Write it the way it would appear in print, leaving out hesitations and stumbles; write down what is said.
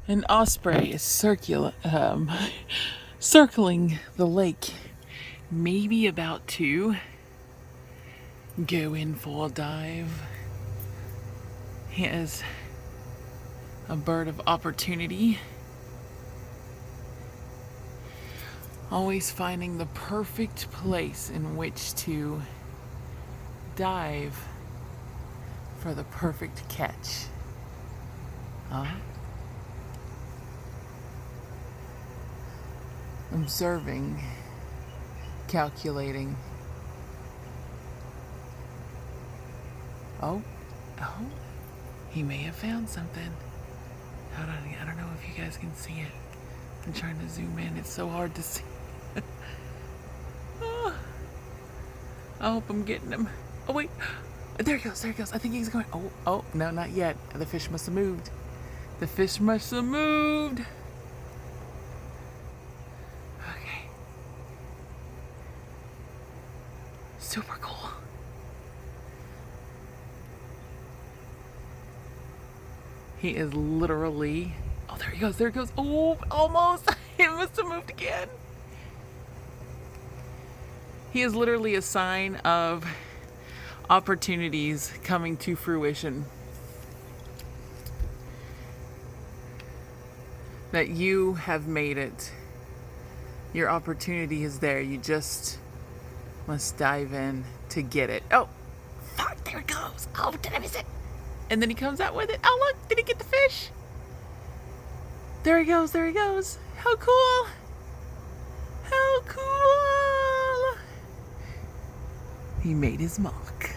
An osprey is circling the lake, maybe about to go in for a dive. He is a bird of opportunity, always finding the perfect place in which to dive for the perfect catch. Observing, calculating. Oh, he may have found something. Hold on, I don't know if you guys can see it. I'm trying to zoom in. It's so hard to see. Oh, I hope I'm getting him. Oh wait, there he goes. I think he's going. Oh, no, not yet. The fish must have moved. Okay. Super cool. He is literally... Oh, there he goes. Oh, almost. He must have moved again. He is literally a sign of opportunities coming to fruition. That you have made it. Your opportunity is there. You just must dive in to get it. Oh, fuck, there it goes. Oh, did I miss it? And then he comes out with it. Oh, look, did he get the fish? There he goes. How cool. He made his mark.